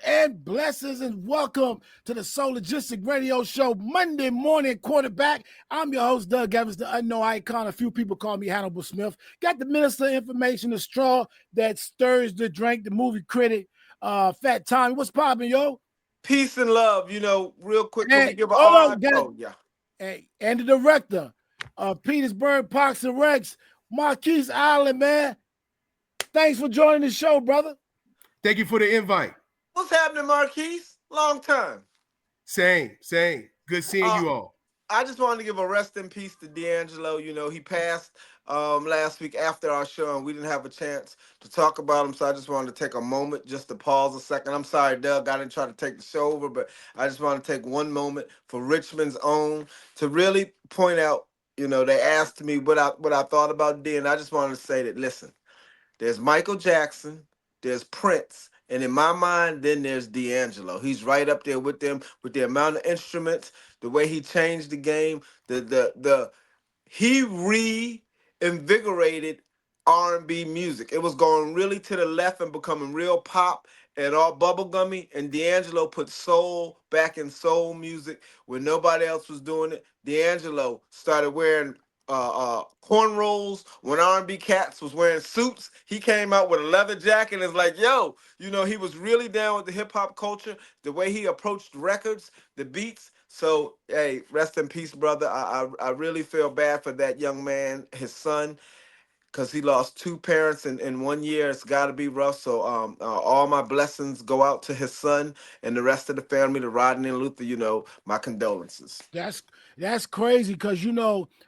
and blessings, and welcome to the Soul Logistic Radio Show, Monday Morning Quarterback. I'm your host, Doug Evans, the unknown icon. A few people call me Hannibal Smith. Got the minister of information, the straw that stirs the drink, the movie critic, Fat Tommy. What's popping, yo? Peace and love. Real quick, can we And give an hold R? on, Oh, yeah. and the director of Petersburg Parks and Recs, Marquise Island, man. Thanks for joining the show, brother. Thank you for the invite. What's happening, Marquise? Long time. Same. Good seeing you all. I just wanted to give a rest in peace to D'Angelo. He passed last week after our show, and we didn't have a chance to talk about him, so I just wanted to take a moment just to pause a second. I'm sorry, Doug, I didn't try to take the show over, but I just want to take one moment for Richmond's own to really point out, they asked me what I thought about D, and I just wanted to say that, listen, there's Michael Jackson, there's Prince, and in my mind, then there's D'Angelo. He's right up there with them, with the amount of instruments, the way he changed the game, he reinvigorated R&B music. It was going really to the left and becoming real pop and all bubblegummy, and D'Angelo put soul back in soul music when nobody else was doing it. D'Angelo started wearing cornrows when R&B cats was wearing suits. He came out with a leather jacket and it's like, yo, he was really down with the hip hop culture, the way he approached records, the beats. So, hey, rest in peace, brother. I really feel bad for that young man, his son, because he lost two parents in 1 year. It's got to be rough. So all my blessings go out to his son and the rest of the family, to Rodney and Luther, my condolences. That's crazy because,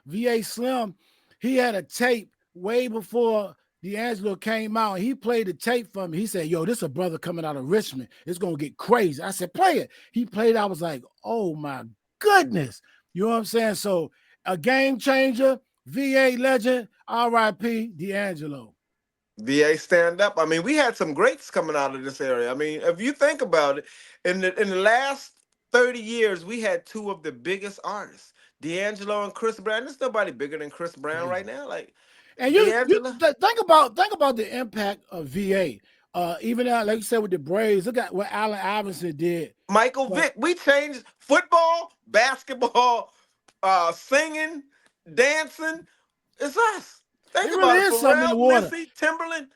V.A. Slim, he had a tape way before D'Angelo came out. And he played the tape for me. He said, yo, this is a brother coming out of Richmond. It's going to get crazy. I said, play it. He played. I was like, oh, my goodness. You know what I'm saying? So a game changer, VA legend, R.I.P. D'Angelo. VA stand up. I mean, we had some greats coming out of this area. I mean, if you think about it, in the last 30 years, we had two of the biggest artists, D'Angelo and Chris Brown. There's nobody bigger than Chris Brown right now. And you think about the impact of VA. Even like you said with the Braves, look at what Allen Iverson did. Michael Vick. We changed football, basketball, singing, dancing. It's us. Think about it. Pharrell, Missy, Timberland.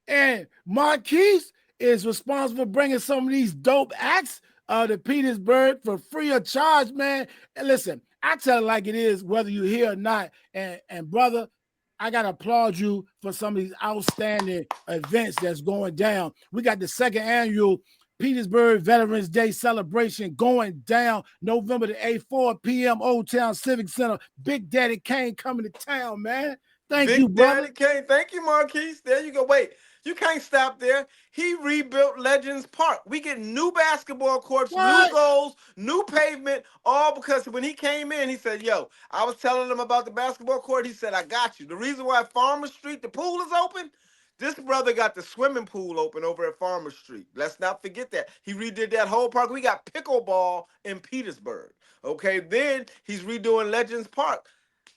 And Marquise is responsible for bringing some of these dope acts to Petersburg for free of charge, man. And listen, I tell it like it is, whether you're here or not. And brother, I got to applaud you for some of these outstanding events that's going down. We got the second annual Petersburg Veterans Day celebration going down November the 8th, 4 p.m. Old Town Civic Center. Big Daddy Kane coming to town, man. Thank you, brother. Big Daddy Kane. Thank you, Marquise. There you go. Wait, you can't stop there. He rebuilt Legends Park. We get new basketball courts, new goals, new pavement, all because when he came in, he said, yo, I was telling him about the basketball court. He said, I got you. The reason why Farmer Street, the pool is open, this brother got the swimming pool open over at Farmer Street. Let's not forget that. He redid that whole park. We got pickleball in Petersburg. Okay, then he's redoing Legends Park.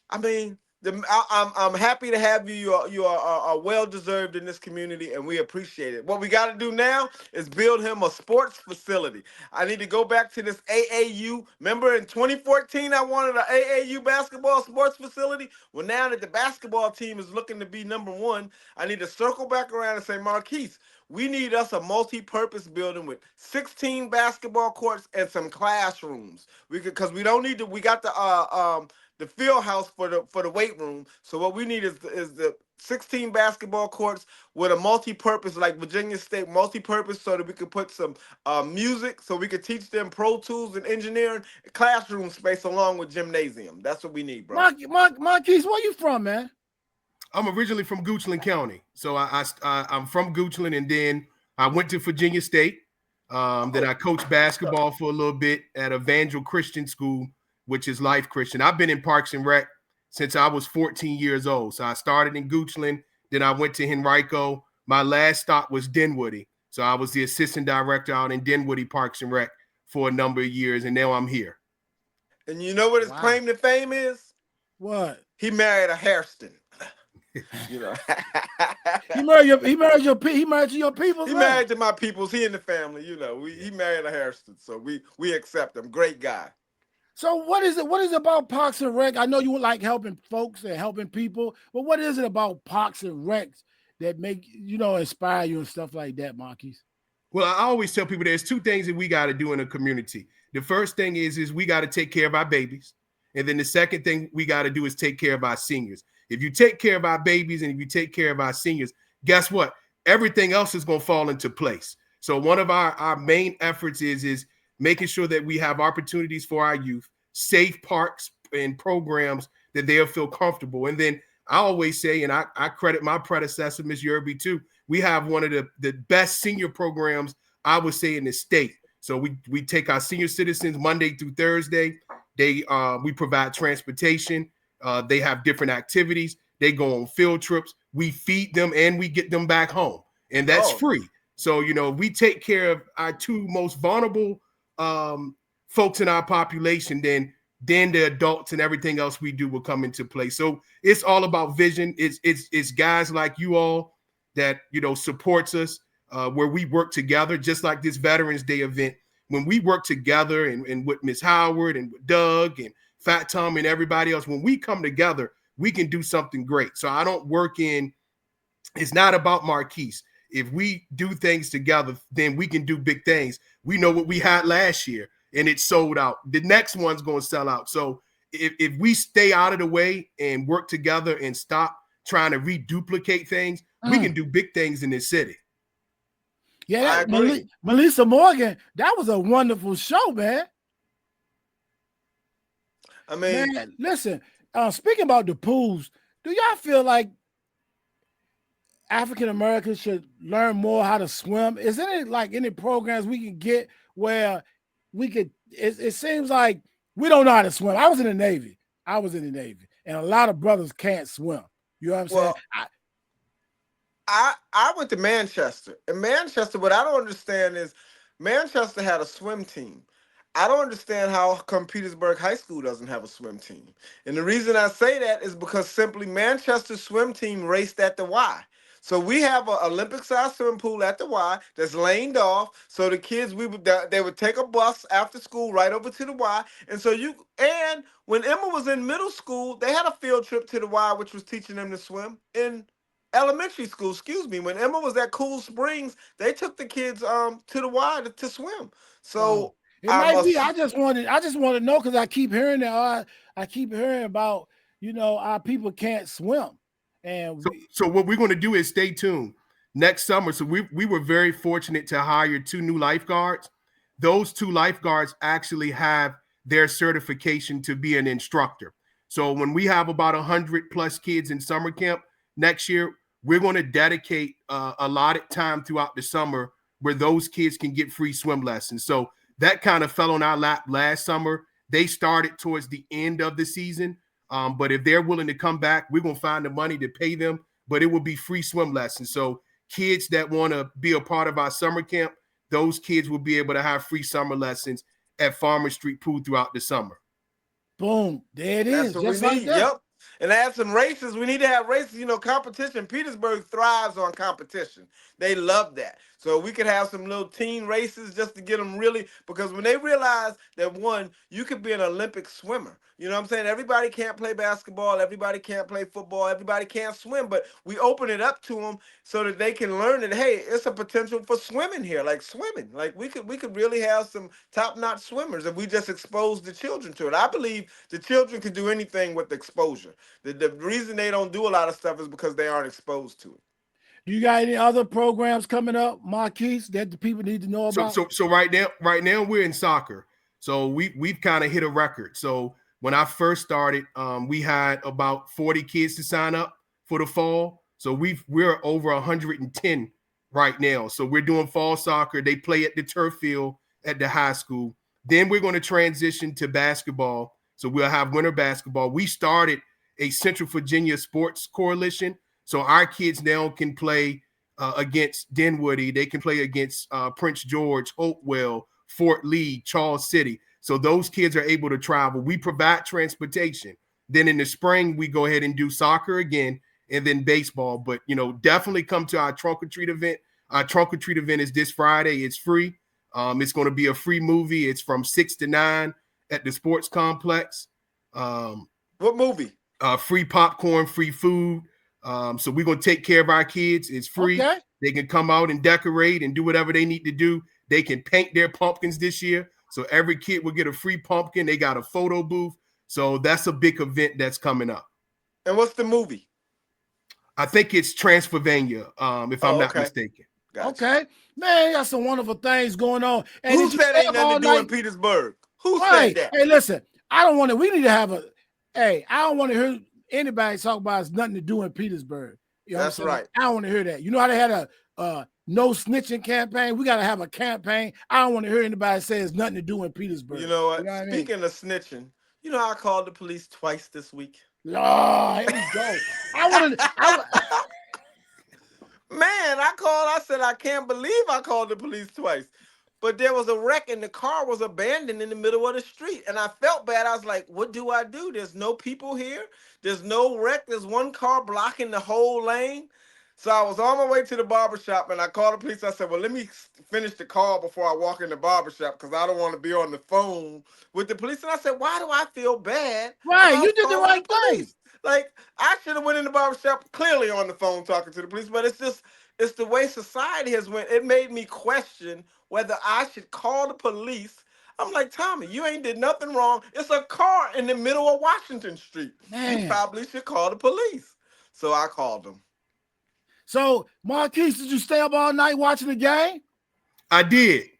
I mean, I'm happy to have you. You are well deserved in this community, and we appreciate it. What we got to do now is build him a sports facility. I need to go back to this AAU. Remember in 2014, I wanted an AAU basketball sports facility. Well, now that the basketball team is looking to be number one, I need to circle back around and say, Marquise, we need us a multi-purpose building with 16 basketball courts and some classrooms. Because we don't need to. We got the field house for the weight room. So what we need is the 16 basketball courts with a multi-purpose, like Virginia State, multi-purpose, so that we could put some music, so we could teach them Pro Tools and engineering, classroom space along with gymnasium. That's what we need, bro. Marquise, where you from, man? I'm originally from Goochland County. So I'm from Goochland, and then I went to Virginia State. Then I coached basketball for a little bit at Evangel Christian School, which is Life Christian. I've been in Parks and Rec since I was 14 years old. So I started in Goochland, then I went to Henrico. My last stop was Dinwiddie. So I was the assistant director out in Dinwiddie Parks and Rec for a number of years, and now I'm here. And you know what his claim to fame is? What? He married a Hairston. You know, He married your peoples, he man. married to my peoples. He in the family. You know, he married a Harrison, so we accept him. Great guy. So what is it? What is it about Parks and Rec? I know you like helping folks and helping people, but what is it about Parks and Recs that make inspire you and stuff like that, Marquise? Well, I always tell people there's two things that we got to do in a community. The first thing is we got to take care of our babies. And then the second thing we got to do is take care of our seniors. If you take care of our babies and if you take care of our seniors, guess what? Everything else is going to fall into place. So one of our main efforts is making sure that we have opportunities for our youth, safe parks and programs that they'll feel comfortable. And then I always say, and I credit my predecessor, Ms. Yerby, too, we have one of the best senior programs, I would say, in the state. So we take our senior citizens Monday through Thursday. We provide transportation. They have different activities. They go on field trips. We feed them and we get them back home, and that's free. So we take care of our two most vulnerable folks in our population. Then the adults and everything else we do will come into play. So it's all about vision. It's guys like you all that supports us where we work together, just like this Veterans Day event. When we work together and with Ms. Howard and with Doug and Fat Tom and everybody else, when we come together, we can do something great. So I don't work it's not about Marquise. If we do things together, then we can do big things. We know what we had last year and it sold out. The next one's going to sell out. So if we stay out of the way and work together and stop trying to reduplicate things, we can do big things in this city. Yeah, Melissa Morgan, that was a wonderful show, man. I mean, man, listen, speaking about the pools, do y'all feel like African Americans should learn more how to swim? Is there any programs we can get where we could, it seems like we don't know how to swim. I was in the Navy, and a lot of brothers can't swim. You know what I'm saying? I went to Manchester. In Manchester, what I don't understand is Manchester had a swim team. I don't understand how come Petersburg High School doesn't have a swim team. And the reason I say that is because simply Manchester's swim team raced at the Y. So we have an Olympic-sized swimming pool at the Y that's laned off. So the kids, they would take a bus after school right over to the Y. And when Emma was in middle school, they had a field trip to the Y, which was teaching them to swim. In elementary school, when Emma was at Cool Springs, they took the kids to the Y to swim. So it might be. I just want to know because I keep hearing that. I keep hearing about our people can't swim. And so what we're going to do is stay tuned next summer. So we were very fortunate to hire 2 new lifeguards. Those 2 lifeguards actually have their certification to be an instructor. So when we have about 100 plus kids in summer camp next year, we're going to dedicate a lot of time throughout the summer where those kids can get free swim lessons. So that kind of fell on our lap last summer. They started towards the end of the season. But if they're willing to come back, we're going to find the money to pay them, but it will be free swim lessons. So kids that want to be a part of our summer camp, those kids will be able to have free summer lessons at Farmer Street Pool throughout the summer. Boom. There it is. That's what we need. Yep. And add some races. We need to have races, competition. Petersburg thrives on competition. They love that. So we could have some little teen races just to get them really, because when they realize that, one, you could be an Olympic swimmer. You know what I'm saying? Everybody can't play basketball. Everybody can't play football. Everybody can't swim. But we open it up to them so that they can learn that, hey, it's a potential for swimming here, like swimming. Like we could really have some top-notch swimmers if we just expose the children to it. I believe the children can do anything with exposure. The reason they don't do a lot of stuff is because they aren't exposed to it. Do you got any other programs coming up, Marquise, that the people need to know about? So right now we're in soccer. So we've kind of hit a record. So when I first started, we had about 40 kids to sign up for the fall. So we're over 110 right now. So we're doing fall soccer. They play at the turf field at the high school. Then we're going to transition to basketball. So we'll have winter basketball. We started a Central Virginia Sports Coalition. So our kids now can play against Dinwiddie. They can play against Prince George, Hopewell, Fort Lee, Charles City. So those kids are able to travel. We provide transportation. Then in the spring, we go ahead and do soccer again. and then baseball. But, definitely come to our trunk or treat event. Our trunk or treat event is this Friday. It's free. It's going to be a free movie. It's from 6 to 9 at the sports complex. What movie? Free popcorn, free food. So we're going to take care of our kids. It's free. Okay. They can come out and decorate and do whatever they need to do. They can paint their pumpkins this year. So every kid will get a free pumpkin. They got a photo booth. So that's a big event that's coming up. And what's the movie? I think it's Transylvania, if I'm not mistaken. Gotcha. Okay. Man, got some wonderful things going on. And who said ain't nothing to do in Petersburg? Who said that? Hey, listen, I don't want to, we need to have I don't want to hear anybody talk about it's nothing to do in Petersburg. You know That's right. I don't want to hear that. You know how they had a no snitching campaign? We got to have a campaign. I don't want to hear anybody say it's nothing to do in Petersburg. You know what? Speaking of snitching, you know I called the police twice this week. Oh, here we go. Man, I said, I can't believe I called the police twice. But there was a wreck and the car was abandoned in the middle of the street. And I felt bad. I was like, what do I do? There's no people here. There's no wreck. There's one car blocking the whole lane. So I was on my way to the barbershop and I called the police. I said, well, let me finish the call before I walk in the barbershop because I don't want to be on the phone with the police. And I said, why do I feel bad? Right, you did the right thing. Like, I should have went in the barbershop clearly on the phone talking to the police, but it's the way society has went. It made me question whether I should call the police. I'm like, Tommy, you ain't did nothing wrong. It's a car in the middle of Washington Street. Man. You probably should call the police. So I called them. So, Marquise, did you stay up all night watching the game? I did,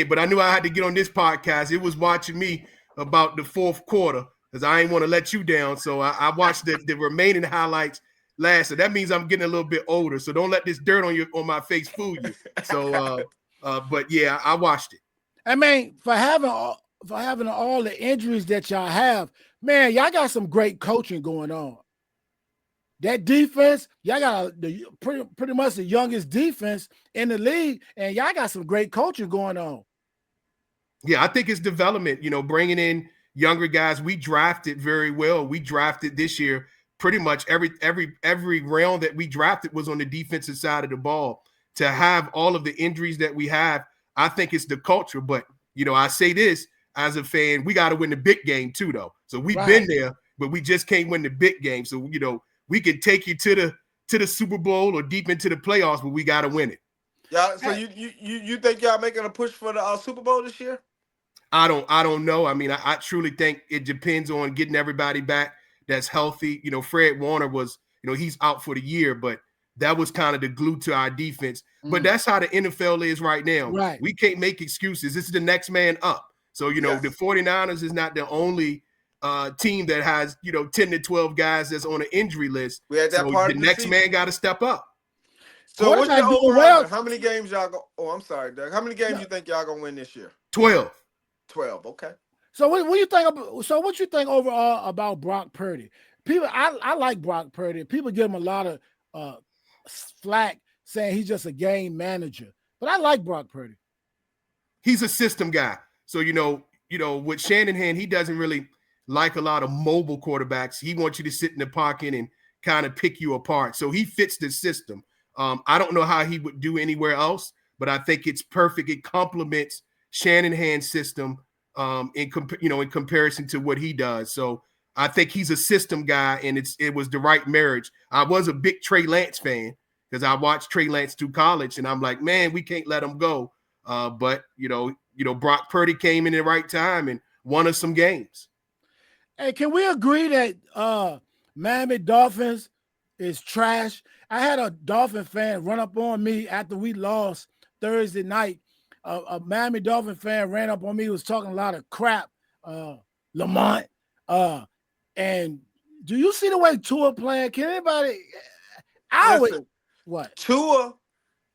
but I knew I had to get on this podcast. It was watching me about the fourth quarter because I ain't want to let you down. So I watched the remaining highlights last. So that means I'm getting a little bit older. So don't let this dirt on my face fool you. So, but yeah, I watched it. I mean, for having all the injuries that y'all have, man, y'all got some great coaching going on. That defense, y'all got pretty much the youngest defense in the league, and y'all got some great coaching going on. Yeah, I think it's development, bringing in younger guys. We drafted very well. We drafted this year pretty much every round that we drafted was on the defensive side of the ball. To have all of the injuries that we have, I think it's the culture. But, I say this as a fan, we got to win the big game too, though. So we've been there, but we just can't win the big game. So, we can take you to the Super Bowl or deep into the playoffs, but we got to win it. Yeah. So you think y'all making a push for the Super Bowl this year? I don't know. I mean, I truly think it depends on getting everybody back that's healthy. Fred Warner was, he's out for the year, but that was kind of the glue to our defense. But that's how the NFL is right now. Right. We can't make excuses. This is the next man up. So, the 49ers is not the only team that has 10 to 12 guys that's on an injury list. We had that so part the next man got to step up. So what's your overall? How many games y'all go? Oh, I'm sorry, Doug. How many games you think y'all gonna win this year? 12. 12. Okay. So what you think? So what you think overall about Brock Purdy? People, I like Brock Purdy. People give him a lot of flack saying he's just a game manager, but I like Brock Purdy. He's a system guy. So with Shanahan, he doesn't really like a lot of mobile quarterbacks. He wants you to sit in the pocket and kind of pick you apart. So he fits the system. I don't know how he would do anywhere else, but I think it's perfect. It complements Shanahan's system in comparison to what he does. So I think he's a system guy, and it was the right marriage. I was a big Trey Lance fan because I watched Trey Lance through college, and I'm like, man, we can't let him go. But Brock Purdy came in the right time and won us some games. Hey, can we agree that Miami Dolphins is trash? I had a Dolphin fan run up on me after we lost Thursday night. A Miami Dolphin fan ran up on me, was talking a lot of crap, Lamont. And do you see the way Tua playing? Can anybody? What? Tua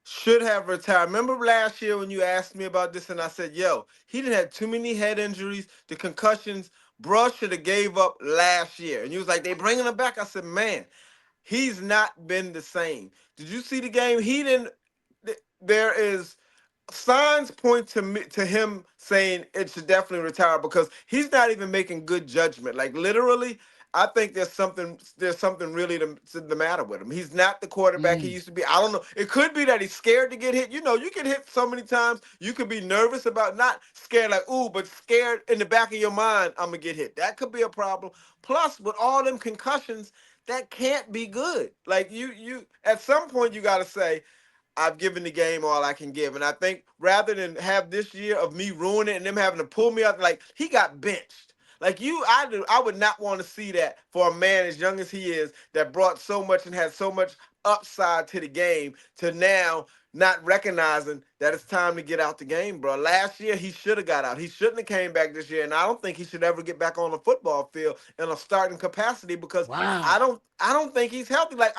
should have retired. Remember last year when you asked me about this, and I said, "Yo, he didn't have too many head injuries, the concussions. Bruh should have gave up last year." And you was like, "They bringing him back." I said, "Man, he's not been the same." Did you see the game? He didn't. There is signs point to him saying it should definitely retire because he's not even making good judgment. Like literally, I think there's something really the matter with him. He's not the quarterback he Mm. used to be. I don't know. It could be that he's scared to get hit. You can hit so many times. You could be nervous about not scared like ooh, but scared in the back of your mind. I'm gonna get hit. That could be a problem. Plus, with all them concussions, that can't be good. Like you at some point you got to say I've given the game all I can give. And I think rather than have this year of me ruining it and them having to pull me out, like he got benched. Like I would not want to see that for a man as young as he is that brought so much and had so much upside to the game to now not recognizing that it's time to get out the game, bro. Last year he should have got out. He shouldn't have came back this year, and I don't think he should ever get back on the football field in a starting capacity because I Wow. don't I don't think he's healthy. Like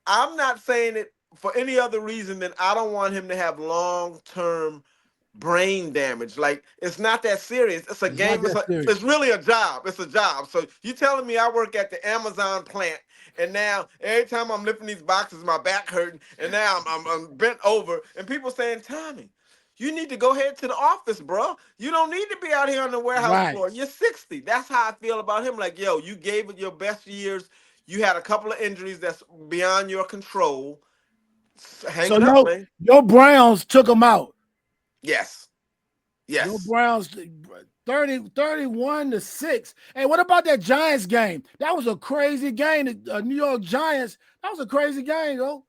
I'm not saying it for any other reason than I don't want him to have long-term brain damage. Like it's not that serious. It's a It's not game. that serious. It's really a job. It's a job. So you telling me I work at the Amazon plant, and now every time I'm lifting these boxes, my back hurting, and now I'm bent over, and people saying, Tommy, you need to go ahead to the office, bro. You don't need to be out here on the warehouse Right. floor. You're 60. That's how I feel about him. Like, yo, you gave it your best years. You had a couple of injuries that's beyond your control. Hang So it up, man. your Browns took them out. Yes. Your Yes. Browns 31-6. Hey, what about that Giants game? That was a crazy game. The New York Giants. That was a crazy game, though.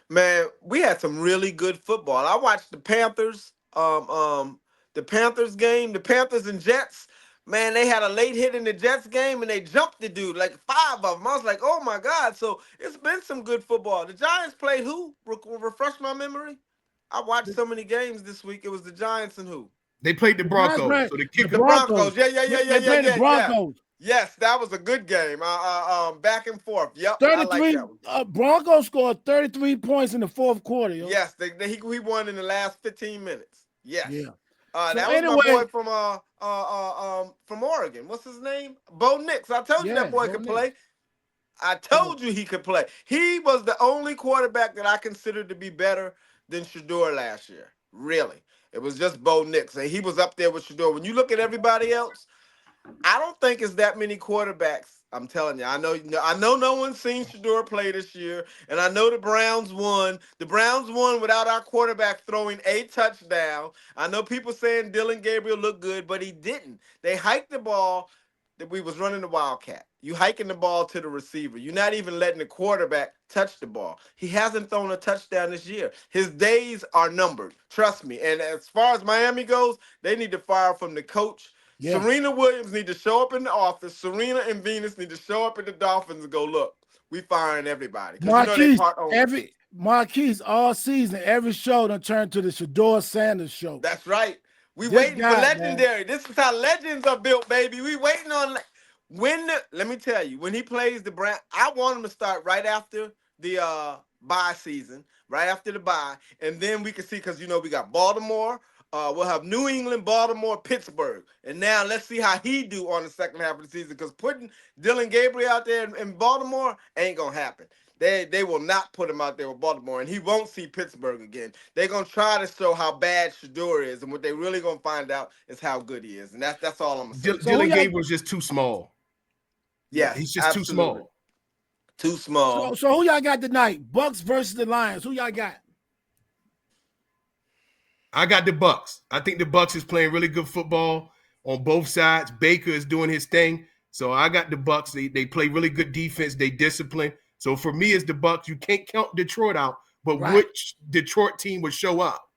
Man, we had some really good football. I watched the Panthers game, the Panthers and Jets. Man, they had a late hit in the Jets game and they jumped the dude, like five of them. I was like, oh my God. So it's been some good football. The Giants played who? Refresh my memory. I watched The, so many games this week. It was the Giants and who? They played the the Giants Broncos, playing so the the The kicker. Broncos. Broncos. Yeah, yeah, yeah, yeah, They yeah, playing the yeah, yeah. Broncos. Yes, that was a good game. Back and forth. Yep, I like 33 that one. Broncos scored 33 points in the fourth quarter, yo. Yes, he won in the last 15 minutes. Yes. Yeah. So That was my boy anyway, from Oregon. What's his name? Bo Nix. I told you that yeah, boy Bo could Nix. play. I told you he could play. He was the only quarterback that I considered to be better than Shador last year. Really. It was just Bo Nix. And he was up there with Shador. When you look at everybody else, I don't think it's that many quarterbacks. I'm telling you, I know no one's seen Shador play this year, and I know the Browns won. The Browns won without our quarterback throwing a touchdown. I know people saying Dylan Gabriel looked good, but he didn't. They hiked the ball that we was running the Wildcat. You hiking the ball to the receiver. You're not even letting the quarterback touch the ball. He hasn't thrown a touchdown this year. His days are numbered. Trust me. And as far as Miami goes, they need to fire from the coach. Yeah. Serena Williams need to show up in the office. Serena and Venus need to show up at the Dolphins and go, look, we firing everybody. Because they Marquise, part owners. Marquise all season, every show done turned to the Shador Sanders show. That's right. We This waiting for guy, man. legendary. This is how legends are built, baby. We waiting on let me tell you, when he plays the Brown, I want him to start right after the bye season, right after the bye, and then we can see because we got Baltimore. We'll have New England, Baltimore, Pittsburgh, and now let's see how he do on the second half of the season. Because putting Dylan Gabriel out there in Baltimore ain't gonna happen. They will not put him out there with Baltimore, and he won't see Pittsburgh again. They're gonna try to show how bad Shador is, and what they really gonna find out is how good he is, and that's all I'm gonna say. So who Dylan y'all Gabriel's just too small. Yeah, Yes, he's just too absolutely. small. Too small. so who y'all got tonight? Bucks versus the Lions. Who y'all got? I got the Bucks. I think the Bucks is playing really good football on both sides. Baker is doing his thing. So I got the Bucks. They play really good defense. They discipline. So for me, it's the Bucks. You can't count Detroit out, but Right. which Detroit team would show up?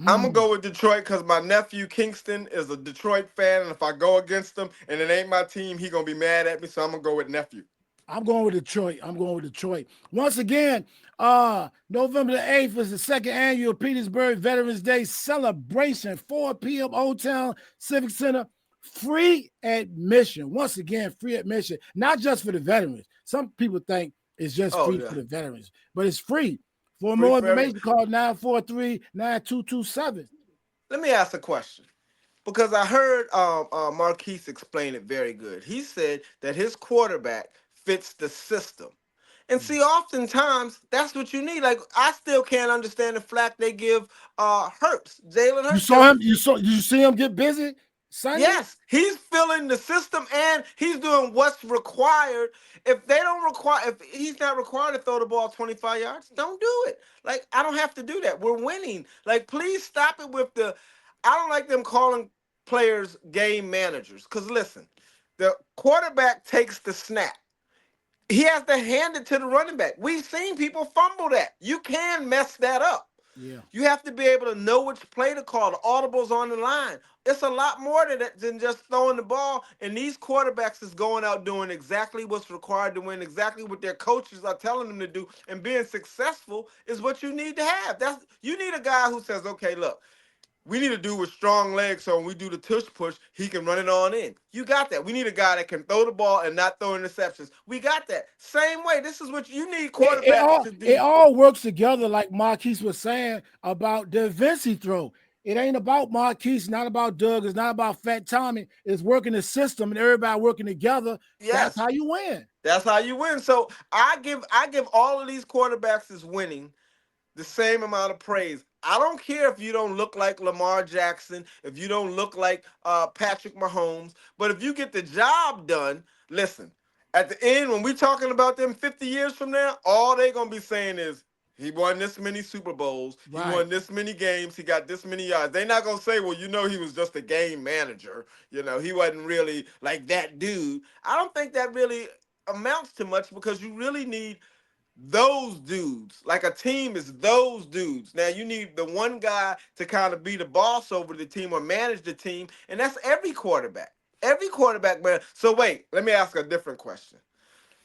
I'm gonna go with Detroit because my nephew Kingston is a Detroit fan, and if I go against him and it ain't my team, he gonna be mad at me. So I'm gonna go with nephew. I'm going with Detroit. Once again, November the 8th is the second annual Petersburg Veterans Day celebration, 4 p.m. Old Town Civic Center. Free admission. Once again, free admission, not just for the veterans. Some people think it's just Oh free yeah, for the veterans, but it's free. For free more for everyone. information, call 943-9227. Let me ask a question because I heard Marquise explain it very good. He said that his quarterback fits the system. And see, oftentimes that's what you need. Like I still can't understand the flack they give Hurts, Jalen You Hurts, saw because him, you see him get busy? Sunday? Yes, he's filling the system and he's doing what's required. If they don't require, if he's not required to throw the ball 25 yards, don't do it. Like, I don't have to do that. We're winning. Like, please stop it with the, I don't like them calling players game managers. Because listen, the quarterback takes the snap. He has to hand it to the running back. We've seen people fumble that. You can mess that up. Yeah. You have to be able to know which play to call. The audible's on the line. It's a lot more to that than just throwing the ball. And these quarterbacks is going out doing exactly what's required to win, exactly what their coaches are telling them to do. And being successful is what you need to have. You need a guy who says, okay, look, we need to do with strong legs, so when we do the tush push, he can run it on in. You got that. We need a guy that can throw the ball and not throw interceptions. We got that. Same way. This is what you need quarterbacks to do. It all works together, like Marquise was saying about the events he throw. It ain't about Marquise, not about Doug, it's not about Fat Tommy. It's working the system and everybody working together. Yes. That's how you win. That's how you win. So I give all of these quarterbacks is winning the same amount of praise. I don't care if you don't look like Lamar Jackson, if you don't look like Patrick Mahomes, but if you get the job done, listen, at the end, when we're talking about them 50 years from now, all they're going to be saying is, he won this many Super Bowls, Right. He won this many games, he got this many yards. They're not going to say, well, he was just a game manager. He wasn't really like that dude. I don't think that really amounts to much because you really need those dudes. Like a team is those dudes. Now you need the one guy to kind of be the boss over the team or manage the team, and that's every quarterback. Every quarterback, man. So wait, let me ask a different question.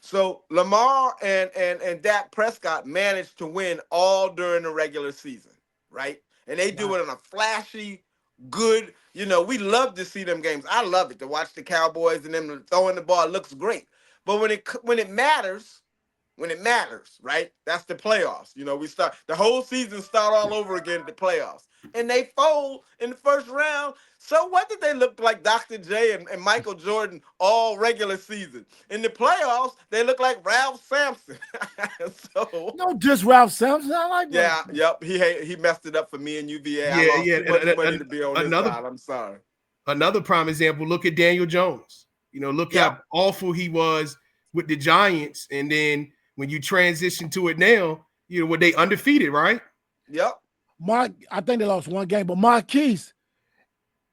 So Lamar and Dak Prescott managed to win all during the regular season, right? And they do it in a flashy, good, we love to see them games. I love it to watch the Cowboys and them throwing the ball. It looks great. But when it matters, right? That's the playoffs. We start the whole season start all over again at the playoffs. And they fold in the first round. So what did they look like Dr. J and Michael Jordan all regular season? In the playoffs, they look like Ralph Sampson. So no, just Ralph Sampson. I like yeah, Ralph. Yep. He messed it up for me and UVA. I lost too much money to be on this side. I'm sorry. Another prime example, look at Daniel Jones. Look how awful he was with the Giants. And then when you transition to it now, what they undefeated, right? Yep. I think they lost one game, but Marquise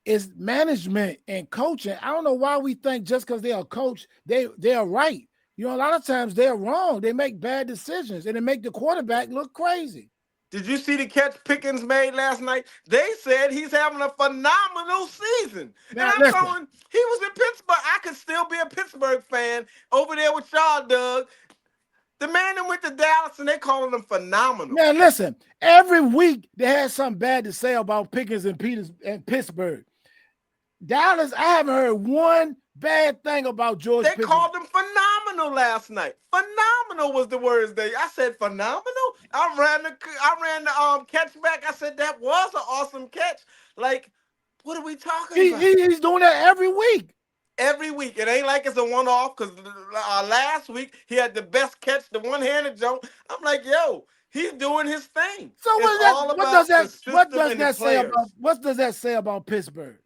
is management and coaching. I don't know why we think just because they're a coach, they are right. A lot of times they're wrong. They make bad decisions and they make the quarterback look crazy. Did you see the catch Pickens made last night? They said he's having a phenomenal season. Now, and I'm going, he was in Pittsburgh. I could still be a Pittsburgh fan over there with y'all, Doug. The man that went to Dallas and they calling him phenomenal. Now, listen, every week they had something bad to say about Pickens and Pittsburgh. Dallas, I haven't heard one bad thing about George They Pickens. called him phenomenal last night. Phenomenal was the words I said phenomenal. I ran the catch back. I said that was an awesome catch. Like, what are we talking about? He's doing that every week. Every week. It ain't like it's a one-off because last week he had the best catch, the one-handed jump. I'm like, yo, he's doing his thing. So what does that say about Pittsburgh?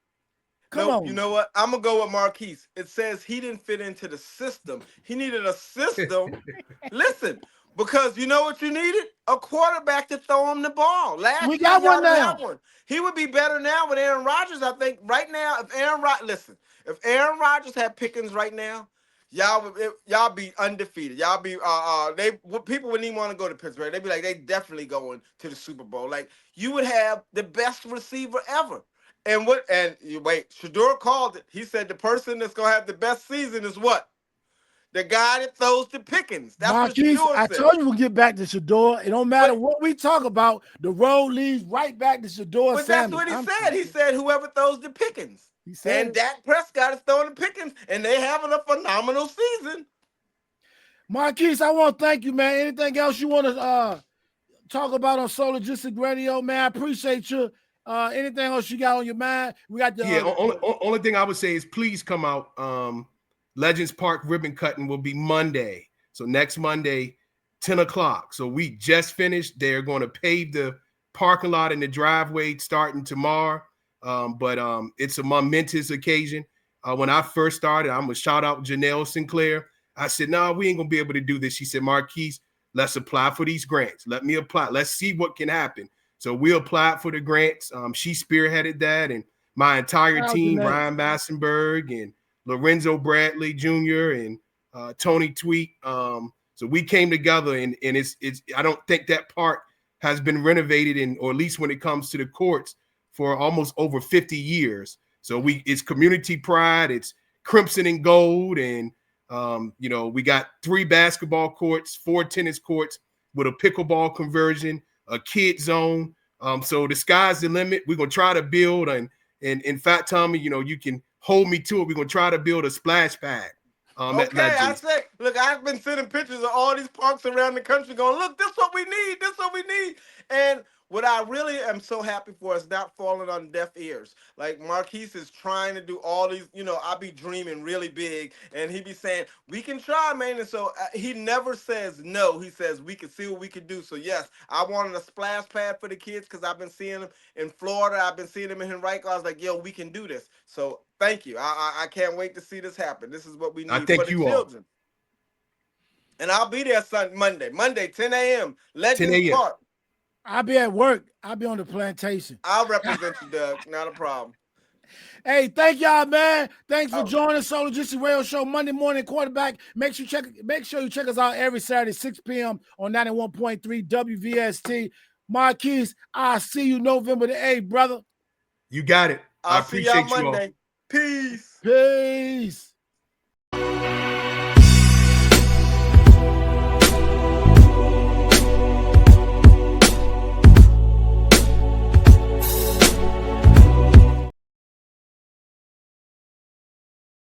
Come on. You know what? I'm going to go with Marquise. It says he didn't fit into the system. He needed a system. Listen, because you know what you needed? A quarterback to throw him the ball. We got one now. He would be better now with Aaron Rodgers, I think. Right now, if Aaron Rodgers had Pickens right now, y'all be undefeated. Y'all be people wouldn't even want to go to Pittsburgh. They'd be like, they definitely going to the Super Bowl. Like, you would have the best receiver ever. Shador called it. He said the person that's gonna have the best season is what? The guy that throws the Pickens. That's Marquise, what Shador said. I told you we'll get back to Shador. It don't matter what we talk about, the road leads right back to Shador. But that's what he said. He said whoever throws the Pickens. He said, and Dak Prescott is throwing the Pickens, and they having a phenomenal season. Marquise, I want to thank you, man. Anything else you want to talk about on Soul Logistic Radio, man? I appreciate you. Anything else you got on your mind? We got the only thing I would say is please come out. Legends Park ribbon cutting will be Monday. So next Monday, 10 o'clock. So we just finished. They're going to pave the parking lot and the driveway starting tomorrow. but it's a momentous occasion. When I first started, I'm gonna shout out Janelle Sinclair. I said, "No, we ain't gonna be able to do this." She said, "Marquise, let's apply for these grants. Let me apply. Let's see what can happen." So we applied for the grants. She spearheaded that, and my entire team, Ryan Massenberg and Lorenzo Bradley Jr. and Tony Tweet. So we came together, and it's. I don't think that park has been renovated, or at least when it comes to the courts, for almost over 50 years. So it's community pride. It's crimson and gold, and we got 3 basketball courts, 4 tennis courts with a pickleball conversion, a kid zone. So the sky's the limit. We're gonna try to build, and in fact, Tommy, you can hold me to it. We're gonna try to build a splash pad. Okay, I say, look, I've been sending pictures of all these parks around the country going, look, this is what we need, this is what we need. And what I really am so happy for is not falling on deaf ears. Like Marquise is trying to do all these, I be dreaming really big, and he be saying, we can try, man. And so he never says no. He says, we can see what we can do. So yes, I wanted a splash pad for the kids because I've been seeing them in Florida. I've been seeing them in Henrico. I was like, yo, we can do this. So thank you. I can't wait to see this happen. This is what we need for the children. And I'll be there Monday, 10 a.m. Legends Park. I'll be at work. I'll be on the plantation. I'll represent you, Doug. Not a problem. Hey, thank y'all, man. Thanks for joining Soul Logistics Radio Show Monday Morning Quarterback. Make sure you check us out every Saturday, 6 p.m. on 91.3 WVST. Marquise, I'll see you November the 8th, brother. You got it. I'll see y'all Monday. Peace. Peace.